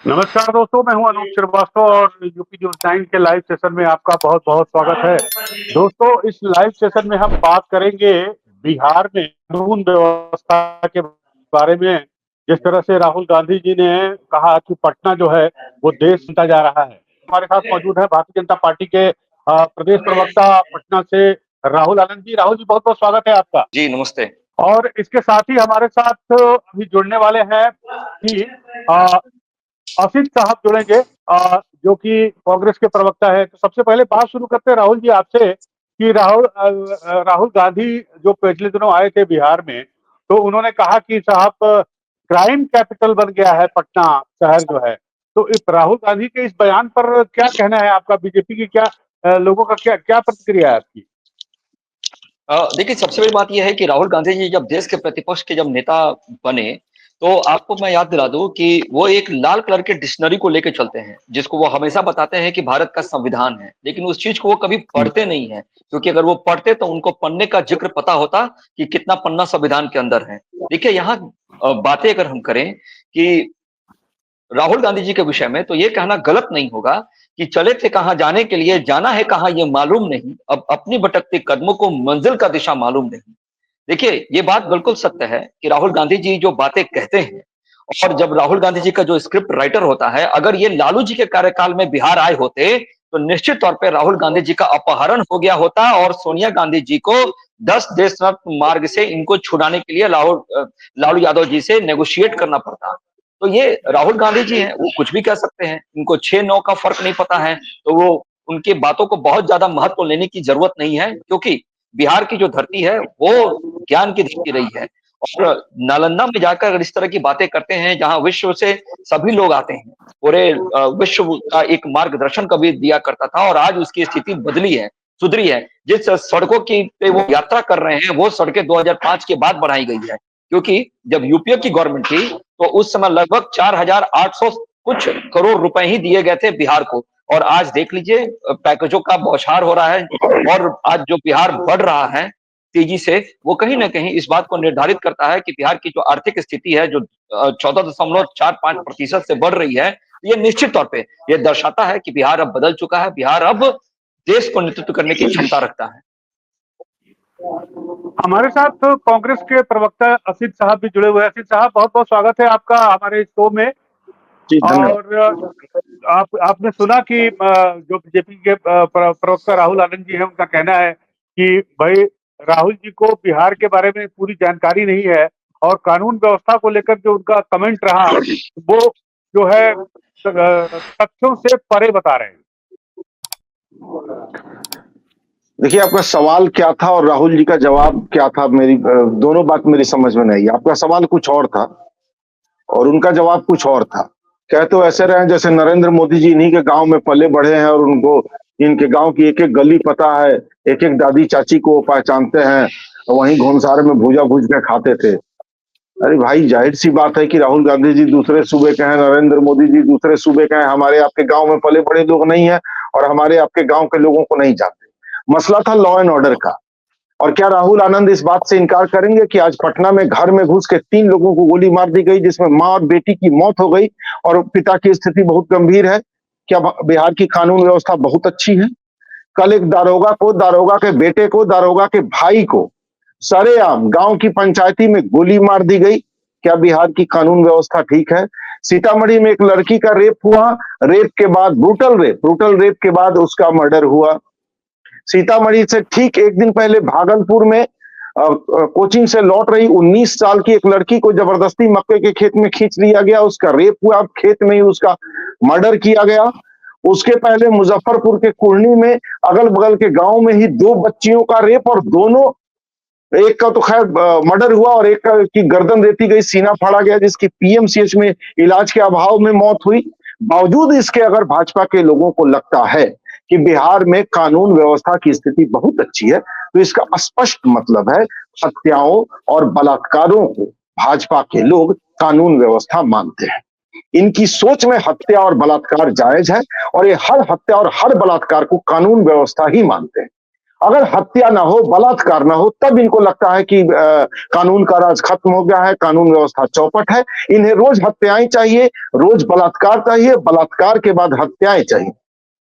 नमस्कार दोस्तों, मैं हूं अनूप श्रीवास्तव और यूपी न्यूज़ 9 के लाइव सेशन में आपका बहुत-बहुत स्वागत है। दोस्तों, इस लाइव सेशन में हम बात करेंगे बिहार में कानून व्यवस्था के बारे में। जिस तरह से राहुल गांधी जी ने कहा कि पटना जो है वो देश बनता जा रहा है। हमारे साथ मौजूद है भारतीय जनता पार्टी के प्रदेश प्रवक्ता पटना से राहुल आनंद जी। राहुल जी, बहुत-बहुत स्वागत है आपका। जी, नमस्ते। और इसके साथ ही हमारे साथ अभी जुड़ने वाले हैं कि अ आसिफ साहब जुड़ेंगे, जो कि कांग्रेस के प्रवक्ता है। तो सबसे पहले बात शुरू करते हैं राहुल जी आपसे कि राहुल गांधी जो पिछले दिनों आए थे बिहार में, तो उन्होंने कहा कि साहब क्राइम कैपिटल बन गया है पटना शहर जो है। तो इस राहुल गांधी के इस बयान पर क्या कहना है आपका? बीजेपी की क्या लोगों का क्या क्या प्रतिक्रिया है आपकी? देखिए सबसे बड़ी बात ये है कि राहुल गांधी जी जब देश के प्रतिपक्ष के जब नेता बने, तो आपको मैं याद दिला दूँ कि वो एक लाल कलर के डिक्शनरी को लेके चलते हैं, जिसको वो हमेशा बताते हैं कि भारत का संविधान है। लेकिन उस चीज़ को वो कभी पढ़ते नहीं हैं, क्योंकि अगर वो पढ़ते तो उनको पढ़ने का ज़िक्र पता होता कि कितना पन्ना संविधान के अंदर है। देखिए यहाँ बातें अगर हम करें कि राहुल गांधी जी के विषय में तो ये कहना गलत नहीं होगा कि चले थे कहाँ जाने के लिए, जाना है कहाँ ये मालूम नहीं, अब अपनी भटकते कदमों को मंजिल का दिशा मालूम नहीं। देखिए, ये बात बिल्कुल सत्य है कि राहुल गांधी जी जो बातें कहते हैं और जब राहुल गांधी जी का जो स्क्रिप्ट राइटर होता है, अगर ये लालू जी के कार्यकाल में बिहार आए होते, तो निश्चित तौर पे राहुल गांधी जी का अपहरण हो गया होता और सोनिया गांधी जी को 10 देश रत्न मार्ग से इनको छुड़ाने के लिए लालू यादव जी से नेगोशिएट करना पड़ता। तो ये राहुल गांधी जी हैं, वो कुछ भी कह सकते हैं, इनको 6-9 का फ़र्क नहीं पता है, तो वो उनकी बातों को बहुत ज़्यादा महत्व लेने की ज़रूरत नहीं है, क्योंकि बिहार की जो धरती है, वो ज्ञान की धरती रही है। और नालंदा में जाकर अगर इस तरह की बातें करते हैं, जहाँ विश्व से सभी लोग आते हैं, पूरे विश्व का एक मार्गदर्शन कभी दिया करता था और आज उसकी स्थिति बदली है, सुधरी है। जिस सड़कों की पे वो यात्रा कर रहे हैं, वो सड़कें 2005 के बाद बढ़ाई गई है, क्योंकि जब यूपीए की गवर्नमेंट थी, तो उस समय लगभग 4,800 कुछ करोड़ रुपए ही दिए गए थे बिहार को और आज देख लीजिए पैकेजों का बौछार हो रहा है और आज जो बिहार बढ़ रहा है तेजी से, वो कहीं न कहीं इस बात को निर्धारित करता है कि बिहार की जो आर्थिक स्थिति है, जो 14.45% से बढ़ रही है, ये निश्चित तौर पे ये दर्शाता है कि बिहार अब बदल चुका है, बिहार अब देश को नेतृत्व करने की क्षमता रखता है। हमारे साथ तो कांग्रेस के प्रवक्ता असित साहब भी जुड़े हुए हैं। असित साहब, बहुत-बहुत स्वागत है आपका हमारे इस शो में। जी, धन्यवाद। और आपने सुना कि जो बीजेपी के प्रवक्ता राहुल आनंद जी हैं, उनका कहना है कि भाई राहुल जी को बिहार के बारे में पूरी जानकारी नहीं है और कानून व्यवस्था को लेकर जो उनका कमेंट रहा, वो जो है तथ्यों से परे बता रहे हैं। देखिए, आपका सवाल क्या था और राहुल जी का जवाब क्या था, मेरी दोनों बात मेरी समझ में नहीं आई। आपका सवाल कुछ और था और उनका जवाब कुछ और था। कह तो ऐसे रहे हैं जैसे नरेंद्र मोदी जी इन्हीं के गाँव में पले बढ़े हैं और उनको इनके गाँव की एक-एक गली पता है, एक-एक दादी चाची को वो पहचानते हैं और वहीं घुमसार में भूजा भूज के खाते थे। अरे भाई, ज़ाहिर-सी बात है कि राहुल गांधी जी दूसरे सूबे के हैं, नरेंद्र मोदी जी दूसरे सूबे के हैं, हमारे आपके गाँव में पले-बड़े लोग नहीं हैं और हमारे आपके गाँव के लोगों को नहीं जानते। मसला था लॉ एंड ऑर्डर का। और क्या राहुल आनंद इस बात से इनकार करेंगे कि आज पटना में घर में घुस के 3 लोगों को गोली मार दी गई, जिसमें माँ और बेटी की मौत हो गई और पिता की स्थिति बहुत गंभीर है? क्या बिहार की कानून व्यवस्था बहुत अच्छी है? कल एक दारोगा के बेटे को, दारोगा के भाई को सरेआम गांव की पंचायती में गोली मार दी गई। क्या बिहार की कानून व्यवस्था ठीक है? सीतामढ़ी में एक लड़की का रेप हुआ, रेप के बाद ब्रूटल रेप के बाद उसका मर्डर हुआ। सीतामढ़ी से ठीक एक दिन पहले भागलपुर में कोचिंग से लौट रही 19 साल की एक लड़की को जबरदस्ती मक्के के खेत में खींच लिया गया, उसका रेप हुआ, खेत में ही उसका मर्डर किया गया। उसके पहले मुजफ्फरपुर के कुढ़नी में अगल बगल के गांव में ही 2 बच्चियों का रेप और दोनों, एक का तो खैर मर्डर हुआ और एक का की गर्दन रेती गई, सीना फाड़ा गया, जिसकी पीएमसीएच में इलाज के अभाव में मौत हुई। बावजूद इसके अगर भाजपा के लोगों को लगता है कि बिहार में कानून व्यवस्था की स्थिति बहुत अच्छी है, तो इसका स्पष्ट मतलब है हत्याओं और बलात्कारों को भाजपा के लोग कानून व्यवस्था मानते हैं। इनकी सोच में हत्या और बलात्कार जायज है और ये हर हत्या और हर बलात्कार को कानून व्यवस्था ही मानते हैं। अगर हत्या ना हो, बलात्कार ना हो, तब इनको लगता है कि कानून का राज खत्म हो गया है, कानून व्यवस्था चौपट है। इन्हें रोज हत्याएं चाहिए, रोज बलात्कार चाहिए, बलात्कार के बाद हत्याएं चाहिए।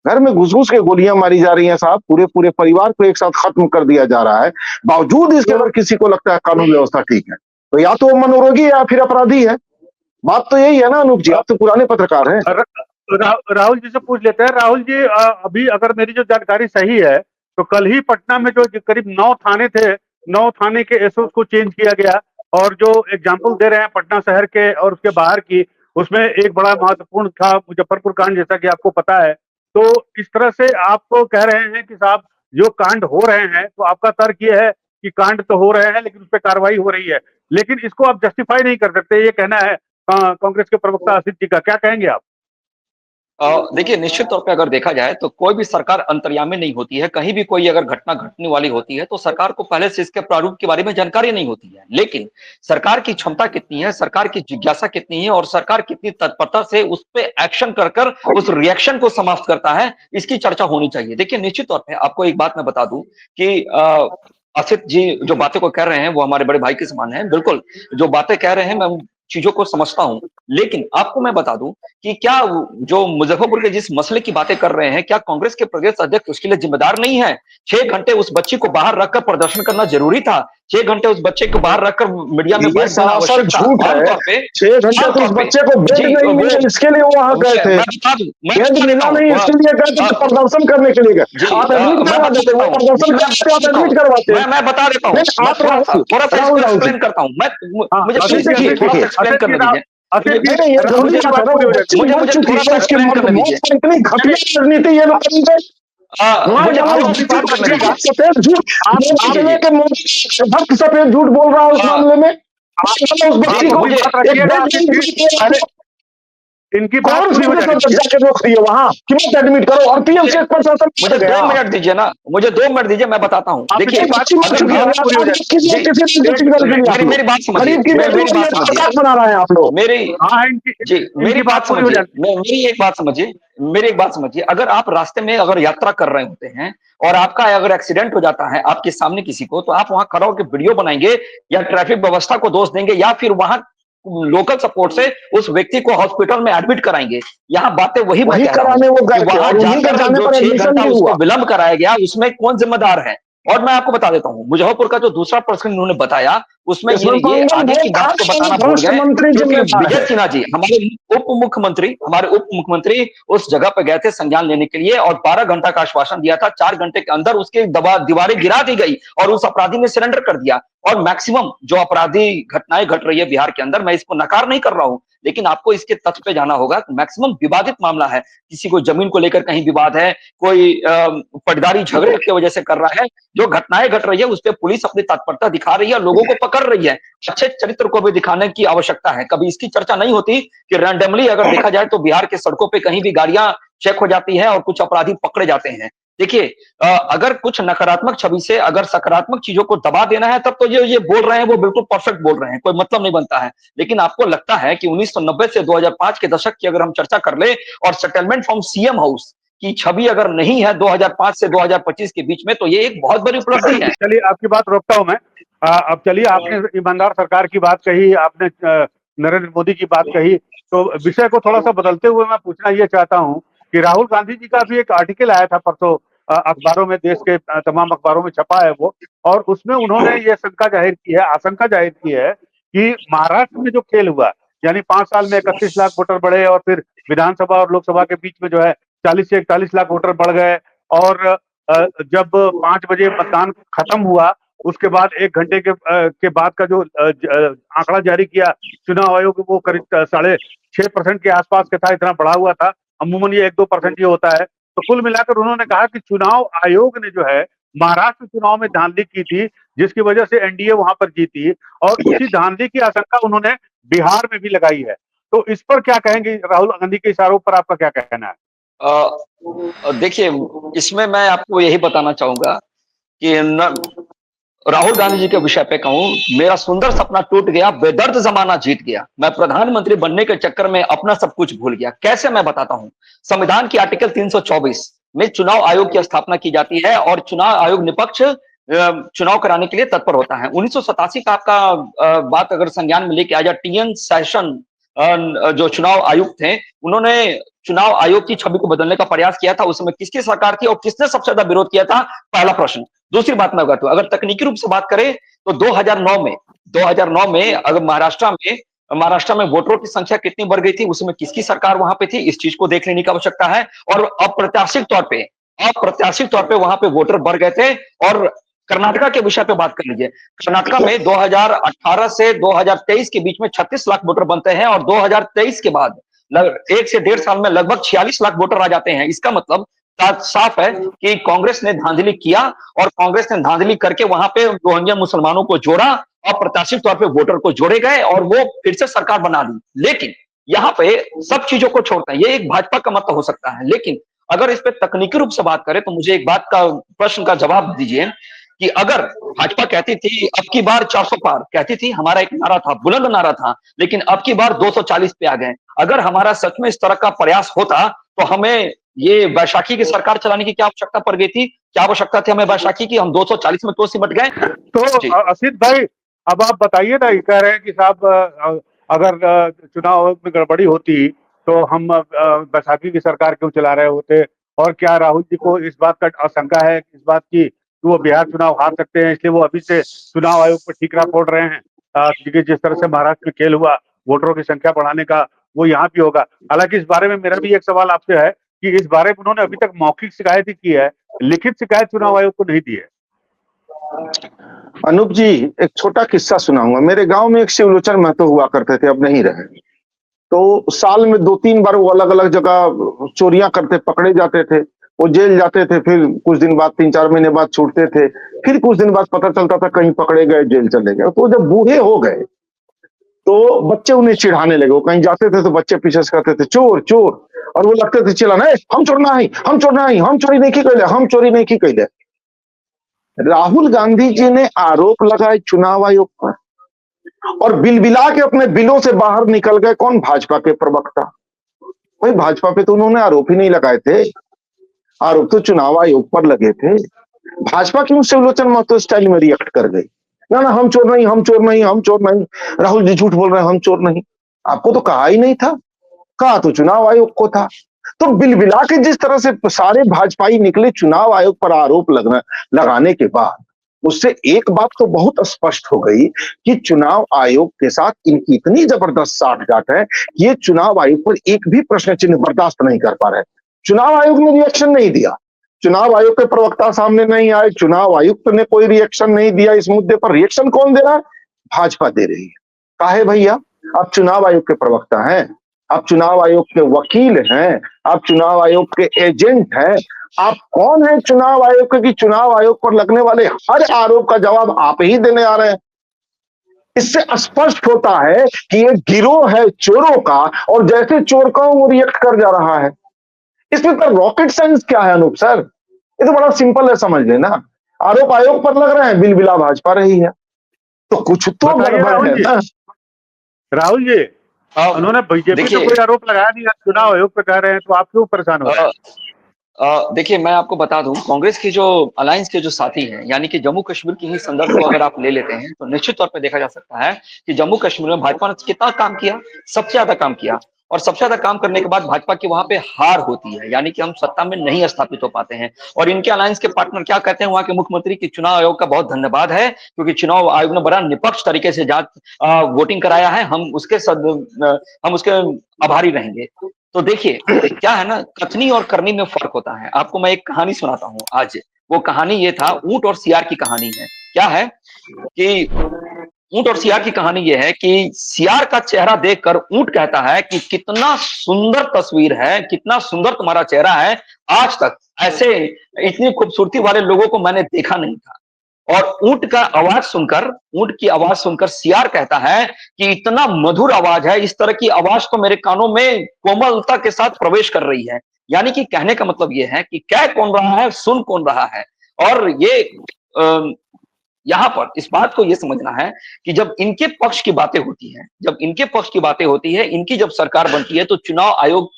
घर में घुस घुस के गोलियां मारी जा रही हैं साहब, पूरे पूरे परिवार को एक साथ खत्म कर दिया जा रहा है। बावजूद इसके अगर किसी को लगता है कानून व्यवस्था ठीक है, तो या तो वो मनोरोगी है या फिर अपराधी है। बात तो यही है ना अनूप जी, आप तो पुराने पत्रकार हैं। राहुल जी से पूछ लेते हैं। राहुल जी, अभी अगर मेरी जो जानकारी सही है तो कल ही पटना में जो करीब 9 थाने थे, 9 थाने के एसओ को चेंज किया गया, और जो एग्जाम्पल दे रहे हैं पटना शहर के और उसके बाहर की, उसमें एक बड़ा महत्वपूर्ण था मुजफ्फरपुर कांड, जैसा कि आपको पता है। तो इस तरह से आप तो कह रहे हैं कि साहब जो कांड हो रहे हैं, तो आपका तर्क ये है कि कांड तो हो रहे हैं लेकिन उस पर कार्रवाई हो रही है, लेकिन इसको आप जस्टिफाई नहीं कर सकते, ये कहना है कांग्रेस के प्रवक्ता असित जी का। क्या कहेंगे आप? देखिए, निश्चित तौर पे अगर देखा जाए तो कोई भी सरकार अंतर्यामी नहीं होती है। कहीं भी कोई अगर घटना घटने वाली होती है तो सरकार को पहले से इसके प्रारूप के बारे में जानकारी नहीं होती है। लेकिन सरकार की क्षमता कितनी है, सरकार की जिज्ञासा कितनी है और सरकार कितनी तत्परता से उस पे एक्शन कर उस रिएक्शन को समाप्त करता है, इसकी चर्चा होनी चाहिए। देखिए, निश्चित तौर पे आपको एक बात मैं बता दूं कि असित जी जो बातें को कह रहे हैं वो हमारे बड़े भाई के समान है। बिल्कुल, जो बातें कह रहे हैं मैं उन चीज़ों को समझता हूँ। लेकिन आपको मैं बता दूं कि क्या जो मुजफ्फरपुर के जिस मसले की बातें कर रहे हैं, क्या कांग्रेस के प्रदेश अध्यक्ष उसके लिए जिम्मेदार नहीं है? 6 घंटे उस बच्ची को बाहर रखकर प्रदर्शन करना जरूरी था। 6 घंटे उस बच्चे को बाहर रखकर मीडिया में ये बैठ जाना सरासर आवश्यक था। झूठ है। आमतौर पे 6 घंटे तो उस बच्चे को बेड जी, नहीं मिला, इसके लिए वो वहां गए थे। मैं बता दूं, मैं बेड बता देता मिला हूं, नहीं, इसके लिए गए थे, प्रदर्शन करने के लिए गए। जी, आप एडमिट मैं करवा बता देते, देता वो हूं, प्रदर्शन करते आप एडमिट करवाते। मैं बता देता हूं, नहीं, मैं आप थोड़ा सा राहुल इसको राहुल जी, एक्सप्लेन करता हूं। मैं हाँ, मुझे असित प्लीज जी, देखिए थोड़ा सा देखिए एक्सप्लेन करने असित दीजिए। असित जी, नहीं, ये राहुल जरूरी जी की बात है बात ना, पूरी वो हो बच्ची जाएगी। मर मुझे चुकी थोड़ा है, सा उसकी एक्सप्लेन मौत करने मौत दीजिए। पर इतनी घटिया राजनीति ये लोग करेंगे। वहां मुझे जहां थोड़ा सा राहुल जी एक्सप्लेन बात करने सुनिएगा। दीजिए। सफेद झूठ, आप मामले के मोदी भक्त सफेद झूठ बोल रहा है उस आप मामले में। उस आप बच्ची को अपनी मुझे बात एक रखिएगा। बेड असित जी, पहले इनकी बात कौन पूरी हो से जाने पर दीजिए। जाके रोक दिए वहां कि मत एडमिट करो, और पीएमसीएच प्रशासन मुझे गया। 2 मिनट दीजिए ना, मुझे 2 मिनट दीजिए, मैं बताता हूँ। आप देखिए, इनकी बात बच्ची मर अगर चुकी है, आप पूरी हो जाए। किसी जी, किसी एक के लिए आप मेरी लोग मेरी बात समझिए, गरीब की मेरी बेटी बात को समझिए। मजाक बना रहे हैं आप लोग। मेरी हाँ, इनकी जी, मेरी इनकी बात बात पूरी हो समझिए। जाने मेरी एक बात समझिए, मेरी एक बात समझिए। अगर आप रास्ते में अगर यात्रा कर रहे होते हैं और आपका अगर एक्सीडेंट हो जाता है आपके सामने किसी को, तो आप वहां खड़ा होकर वीडियो बनाएंगे या ट्रैफिक व्यवस्था को दोष देंगे या फिर वहां लोकल सपोर्ट से उस व्यक्ति को हॉस्पिटल में एडमिट कराएंगे। यहाँ बातें वही मैं वही कह रहा हूं कराने वो कि गए थे वहां और उन्हीं के जाकर जाने जो पर 6 एडमिशन घंटा भी उसको हुआ। विलंब कराया गया, उसमें कौन जिम्मेदार है? और मैं आपको बता देता हूं, मुजफ्फरपुर का जो दूसरा प्रश्न उन्होंने बताया, उसमें इसमें ये मंगल आगे की भोग बात को खाने बताना वाले भूल भ्रष्ट गए, मंत्री क्योंकि जिम्मेदार विजय है। सिन्हा जी हमारे उप मुख्यमंत्री उस जगह पे गए थे संज्ञान लेने के लिए और 12 घंटा का आश्वासन दिया था। 4 घंटे के अंदर उसकी दीवारें गिरा दी गई और उस अपराधी ने सरेंडर कर दिया। और मैक्सिमम जो अपराधी घटनाएं घट रही है बिहार के अंदर, मैं इसको नकार नहीं कर रहा हूं, लेकिन आपको इसके तथ्य पे जाना होगा। मैक्सिमम विवादित मामला है, किसी को जमीन को लेकर कहीं विवाद है, कोई पटदारी झगड़े की वजह से कर रहा है। जो घटनाएं घट रही है उस पर पुलिस अपनी तत्परता दिखा रही है, लोगों को पकड़ रही है। अच्छे चरित्र को भी दिखाने की आवश्यकता है। कभी इसकी चर्चा नहीं होती कि रैंडमली अगर देखा जाए तो बिहार के सड़कों पे कहीं भी गाड़ियां चेक हो जाती है और कुछ अपराधी पकड़े जाते हैं। देखिए, अगर कुछ नकारात्मक छवि से अगर सकारात्मक चीजों को दबा देना है, तब तो ये बोल रहे हैं वो बिल्कुल परफेक्ट बोल रहे हैं, कोई मतलब नहीं बनता है। लेकिन आपको लगता है कि 1990 से 2005 के दशक की अगर हम चर्चा कर ले और सेटलमेंट फ्रॉम सीएम हाउस की छवि अगर नहीं है 2005 से 2025 के बीच में, तो ये एक बहुत बड़ी उपलब्धि है। चलिए, आपकी बात रोकता हूं मैं। अब चलिए, आपने ईमानदार सरकार की बात कही, आपने नरेंद्र मोदी की बात कही, तो विषय को थोड़ा सा बदलते हुए मैं पूछना ये चाहता हूं कि राहुल गांधी जी का भी एक आर्टिकल आया था परसों, अखबारों में, देश के तमाम अखबारों में छपा है वो, और उसमें उन्होंने ये शंका जाहिर की है, आशंका जाहिर की है कि महाराष्ट्र में जो खेल हुआ, यानी 5 साल में 31 लाख वोटर बढ़े और फिर विधानसभा और लोकसभा के बीच में जो है 40 से 41 लाख वोटर बढ़ गए, और जब 5 बजे मतदान खत्म हुआ, उसके बाद 1 घंटे के बाद का जो आंकड़ा जारी किया चुनाव आयोग, वो करीब 6.5% के आसपास का था, इतना बढ़ा हुआ था। अमूमन ये 1-2% ही होता है। तो कुल मिलाकर उन्होंने कहा कि चुनाव आयोग ने जो है महाराष्ट्र चुनाव में धांधली की थी, जिसकी वजह से एनडीए वहां पर जीती, और उसी धांधली की आशंका उन्होंने बिहार में भी लगाई है। तो इस पर क्या कहेंगे? राहुल गांधी के इस आरोप पर आपका क्या कहना है? देखिए, इसमें मैं आपको यही बताना चाहूंगा कि राहुल गांधी जी के विषय पे कहूं, मेरा सुंदर सपना टूट गया, बेदर्द जमाना जीत गया। मैं प्रधानमंत्री बनने के चक्कर में अपना सब कुछ भूल गया। कैसे, मैं बताता हूं। संविधान की आर्टिकल 324 में चुनाव आयोग की स्थापना की जाती है और चुनाव आयोग निष्पक्ष चुनाव कराने के लिए तत्पर होता है। 1987 का आपका बात अगर संज्ञान में लेके आ जाए, टीएन सेशन जो चुनाव आयुक्त थे, उन्होंने चुनाव आयोग की छवि को बदलने का प्रयास किया था। उस समय किसकी सरकार थी और किसने सबसे ज्यादा विरोध किया था? पहला प्रश्न। दूसरी बात मैं बताऊं, अगर तकनीकी रूप से बात करें तो 2009 में अगर महाराष्ट्र में वोटरों की संख्या कितनी बढ़ गई थी, उसमें किसकी सरकार वहां पे थी, इस चीज को देख लेने की आवश्यकता है। और अप्रत्याशित तौर पे वहां पे वोटर बढ़ गए थे। और कर्नाटका के विषय पे बात कर लीजिए, कर्नाटका में 2018 से 2023 के बीच में 36 लाख वोटर बनते हैं और 2023 के बाद 1 से 1.5 साल में लगभग 46 लाख वोटर आ जाते हैं। इसका मतलब साफ है कि कांग्रेस ने धांधली किया और कांग्रेस ने धांधली करके वहां पे रोहिंग्या मुसलमानों को जोड़ा, अप्रत्याशित तौर पे वोटर को जोड़े गए और वो फिर से सरकार बना ली। लेकिन यहाँ पे सब चीजों को छोड़ता है, ये एक भाजपा का मत हो सकता है, लेकिन अगर इस पे तकनीकी रूप से बात करें तो मुझे एक बात का प्रश्न का जवाब दीजिए कि अगर भाजपा कहती थी अब की बार 400 पार, कहती थी, हमारा एक नारा था, बुलंद नारा था, लेकिन अब की बार 240 पे आ गए। अगर हमारा सच में इस तरह का प्रयास होता तो हमें ये बैसाखी की सरकार चलाने की क्या आवश्यकता पड़ गई थी? क्या आवश्यकता थी हमें बैसाखी की? हम 240 में तो सिमट गए। तो जी। असित भाई, अब आप बताइए ना, ये कह रहे हैं कि साहब अगर चुनाव आयोग में गड़बड़ी होती तो हम बैसाखी की सरकार क्यों चला रहे होते? और क्या राहुल जी को इस बात का आशंका है, इस बात की कि वो बिहार चुनाव हार सकते हैं, इसलिए वो अभी से चुनाव आयोग पर ठीकरा फोड़ रहे हैं? क्योंकि जिस तरह से महाराष्ट्र में खेल हुआ वोटरों की संख्या बढ़ाने का, वो यहाँ भी होगा। हालांकि इस बारे में मेरा भी एक सवाल आपसे है कि इस बारे में उन्होंने अभी तक मौखिक शिकायत ही की है, लिखित शिकायत चुनाव आयोग को नहीं दी है। अनूप जी, एक छोटा किस्सा सुनाऊंगा। मेरे गांव में एक शिवलोचन महतो हुआ करते थे, अब नहीं रहे। तो साल में 2-3 बार वो अलग अलग जगह चोरियां करते पकड़े जाते थे। वो जेल जाते थे, फिर कुछ दिन बाद 3-4 महीने बाद छूटते थे, फिर कुछ दिन बाद पता चलता था कहीं पकड़े गए, जेल चले गए। तो जब बूढ़े हो गए तो बच्चे उन्हें चिढ़ाने लगे। वो कहीं जाते थे तो बच्चे पीछे से कहते थे चोर चोर, और वो लगते थे चिल्लाना, हम चोर नहीं, हम चोर नहीं, हम चोरी नहीं की कैले, हम चोरी नहीं की कैले। राहुल गांधी जी ने आरोप लगाए चुनाव आयोग पर और बिलबिला के अपने बिलों से बाहर निकल गए। कौन? भाजपा के प्रवक्ता। भाई भाजपा पे तो उन्होंने आरोप ही नहीं लगाए थे, आरोप तो चुनाव आयोग पर लगे थे। भाजपा क्यों शिवलोचन महतो स्टाइल में रिएक्ट कर गई? ना ना, हम चोर नहीं, हम चोर नहीं, हम चोर नहीं, राहुल जी झूठ बोल रहे हैं, हम चोर नहीं। आपको तो कहा ही नहीं था, कहा तो चुनाव आयोग को था। तो बिलबिला के जिस तरह से सारे भाजपाई निकले चुनाव आयोग पर आरोप लगाने के बाद, उससे एक बात तो बहुत स्पष्ट हो गई कि चुनाव आयोग के साथ इनकी इतनी जबरदस्त साठगांठ है कि ये चुनाव आयोग पर एक भी प्रश्न चिन्ह बर्दाश्त नहीं कर पा रहे। चुनाव आयोग ने रिएक्शन नहीं दिया, चुनाव आयोग के प्रवक्ता सामने नहीं आए, चुनाव आयुक्त ने कोई रिएक्शन नहीं दिया। इस मुद्दे पर रिएक्शन कौन दे रहा है? भाजपा दे रही है। काहे भैया? आप चुनाव आयोग के प्रवक्ता हैं, आप चुनाव आयोग के वकील हैं, आप चुनाव आयोग के एजेंट हैं। आप कौन है चुनाव आयोग के कि चुनाव आयोग पर लगने वाले हर आरोप का जवाब आप ही देने आ रहे हैं? इससे स्पष्ट होता है कि ये गिरोह है चोरों का, और जैसे चोर का वो रिएक्ट कर जा रहा है। इसमें तो रॉकेट साइंस क्या है अनूप सर? ये तो बड़ा सिंपल है, समझ लेना। आरोप आयोग पर लग रहे हैं, बिलबिला भाजपा रही है, तो कुछ तो बताइए गड़बड़ राहुल है जी, ना। राहुल जी, उन्होंने बीजेपी पे देखिए, कोई आरोप लगाया नहीं, आप चुनाव आयोग पे कह रहे हैं, तो आप क्यों परेशान हो रहे हैं? देखिए, मैं आपको बता दूं, कांग्रेस की जो अलायंस के जो साथी हैं, यानी कि जम्मू कश्मीर की ही संदर्भ को अगर आप ले लेते हैं तो निश्चित तौर पे देखा जा सकता है कि जम्मू कश्मीर में भाजपा ने कितना काम किया, सबसे ज्यादा काम किया। और सबसे ज्यादा काम करने के बाद भाजपा की वहां पे हार होती है, यानी कि हम सत्ता में नहीं स्थापित हो पाते हैं। और इनके अलायंस के पार्टनर क्या कहते हैं वहां के मुख्यमंत्री की चुनाव आयोग का बहुत धन्यवाद है, क्योंकि चुनाव आयोग ने बड़ा निष्पक्ष तरीके से वोटिंग कराया है, हम उसके आभारी रहेंगे। तो देखिए, क्या है ना, कथनी और करनी में फर्क होता है। आपको मैं एक कहानी सुनाता हूँ आज। वो कहानी ये था, ऊंट और सियार की कहानी है। क्या है कि ऊंट और सियार की कहानी ये है कि सियार का चेहरा देखकर ऊंट कहता है कि कितना सुंदर तस्वीर है, कितना सुंदर तुम्हारा चेहरा है, आज तक ऐसे इतनी खूबसूरती वाले लोगों को मैंने देखा नहीं था। और ऊंट की आवाज सुनकर सियार कहता है कि इतना मधुर आवाज है, इस तरह की आवाज तो मेरे कानों में कोमलता के साथ प्रवेश कर रही है। यानी कि कहने का मतलब यह है कि कह कौन रहा है, सुन कौन रहा है। और ये यहाँ पर इस बात को यह समझना है कि जब इनके पक्ष की बातें होती हैं, इनकी जब सरकार बनती है तो चुनाव आयोग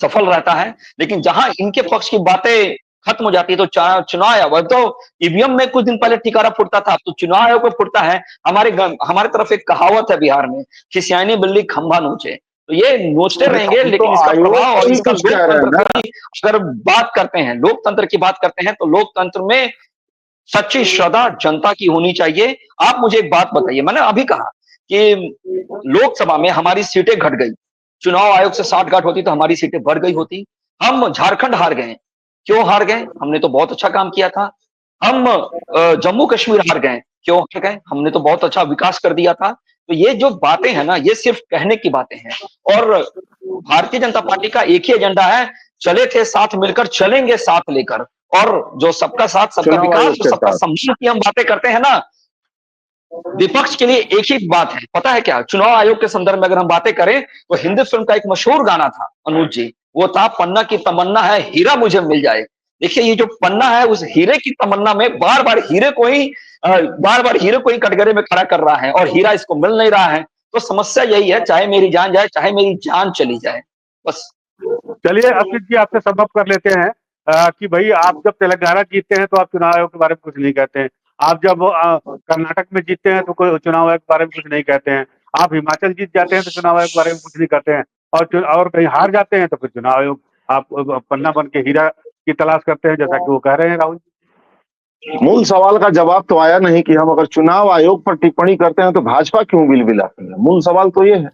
सफल रहता है। लेकिन जहां इनके पक्ष की बातें खत्म हो जाती है तो चुनाव आयोग, अब तो ईवीएम में कुछ दिन पहले टिकारा फूटता था, अब तो चुनाव आयोग में फूटता है। हमारे तरफ एक कहावत है बिहार में, खिसियानी बिल्ली खंभा नोचे। तो ये नोचते रहेंगे, हम तो लेकिन इसका आयोग प्रभाव को और ही इसका कुछ कह रहे हैं लोकतंत्र ना। की अगर बात करते हैं, लोकतंत्र की बात करते हैं, तो लोकतंत्र में सच्ची श्रद्धा जनता की होनी चाहिए। आप मुझे एक बात बताइए, मैंने अभी कहा कि लोकसभा में हमारी सीटें घट गई, चुनाव आयोग से साठगांठ होती तो हमारी सीटें बढ़ गई होती। हम झारखंड हार गए, क्यों हार गए? हमने तो बहुत अच्छा काम किया था। हम जम्मू कश्मीर हार गए, क्यों हार गए? हमने तो बहुत अच्छा विकास कर दिया था। तो ये जो बातें हैं ना, ये सिर्फ कहने की बातें हैं। और भारतीय जनता पार्टी का एक ही एजेंडा है, चले थे साथ मिलकर, चलेंगे साथ लेकर। और जो सबका साथ, सबका चुनाव विकास आयोग और के सबका साथ सम्मान की हम बातें करते हैं ना, विपक्ष के लिए एक ही बात है, पता है क्या? चुनाव आयोग के संदर्भ में अगर हम बातें करें, तो हिंदी फिल्म का एक मशहूर गाना था अनुज जी, वो था पन्ना की तमन्ना है हीरा मुझे मिल जाए। देखिए ये जो पन्ना है, उस हीरे की तमन्ना में बार बार हीरे को ही कटघरे में खड़ा कर रहा है, और हीरा इसको मिल नहीं रहा है। तो समस्या यही है, चाहे मेरी जान जाए, चाहे मेरी जान चली जाए, बस। चलिए असित जी, आपसे संभव कर लेते हैं कि भाई आप जब तेलंगाना जीतते हैं तो आप चुनाव आयोग के बारे में कुछ नहीं कहते हैं। आप जब कर्नाटक में जीतते हैं तो कोई चुनाव आयोग के बारे में कुछ नहीं कहते हैं। आप हिमाचल जीत जाते हैं तो चुनाव आयोग के बारे में कुछ नहीं कहते हैं। और कहीं हार जाते हैं तो फिर चुनाव आयोग आप पन्ना बन के हीरा की तलाश करते हैं, जैसा कि वो कह रहे हैं राहुल जी। मूल सवाल का जवाब तो आया नहीं कि हम अगर चुनाव आयोग पर टिप्पणी करते हैं तो भाजपा क्यों बिलबिलाती है। मूल सवाल तो ये है।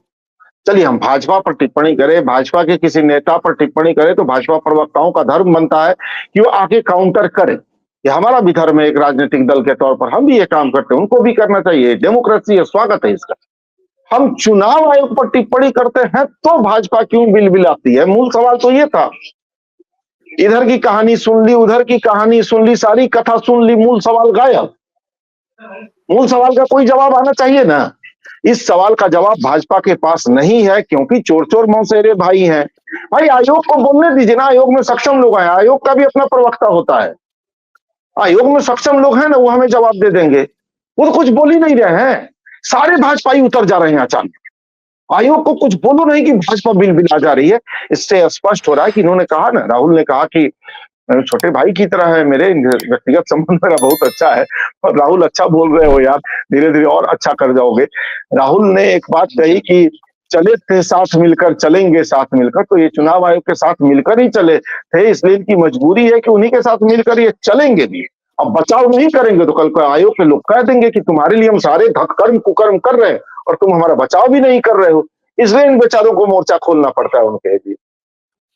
चलिए हम भाजपा पर टिप्पणी करें, भाजपा के किसी नेता पर टिप्पणी करें, तो भाजपा प्रवक्ताओं का धर्म बनता है कि वो आके काउंटर करे। ये हमारा भी धर्म है, एक राजनीतिक दल के तौर पर हम भी ये काम करते हैं, उनको भी करना चाहिए, डेमोक्रेसी है, स्वागत है इसका। हम चुनाव आयोग पर टिप्पणी करते हैं तो भाजपा क्यों बिलबिलाती है, मूल सवाल तो ये था। इधर की कहानी सुन ली, उधर की कहानी सुन ली, सारी कथा सुन ली, मूल सवाल गायब। मूल सवाल का कोई जवाब आना चाहिए ना। इस सवाल का जवाब भाजपा के पास नहीं है, क्योंकि चोर चोर मौसेरे भाई हैं। भाई आयोग को बोलने दीजिए ना, आयोग में सक्षम लोग हैं, आयोग का भी अपना प्रवक्ता होता है। आयोग में सक्षम लोग हैं ना, वो हमें जवाब दे देंगे। वो तो कुछ बोल ही नहीं रहे हैं, सारे भाजपाई उतर जा रहे हैं अचानक। आयोग को कुछ बोलो नहीं कि भाजपा बिलबिला जा रही है। इससे स्पष्ट हो रहा है कि इन्होंने कहा ना, राहुल ने कहा कि छोटे भाई की तरह है मेरे, व्यक्तिगत संबंध मेरा बहुत अच्छा है। और राहुल अच्छा बोल रहे हो यार, धीरे धीरे और अच्छा कर जाओगे। राहुल ने एक बात कही कि चले थे साथ मिलकर, चलेंगे साथ मिलकर, तो ये चुनाव आयोग के साथ मिलकर ही चले थे, इसलिए इनकी मजबूरी है कि उन्हीं के साथ मिलकर ये चलेंगे भी। अब बचाव नहीं करेंगे तो कल को आयोग के लोग कह देंगे कि तुम्हारे लिए हम सारे धक्कर्म कुकर्म कर रहे हैं और तुम हमारा बचाव भी नहीं कर रहे हो। इसलिए इन बेचारों को मोर्चा खोलना पड़ता है उनके लिए।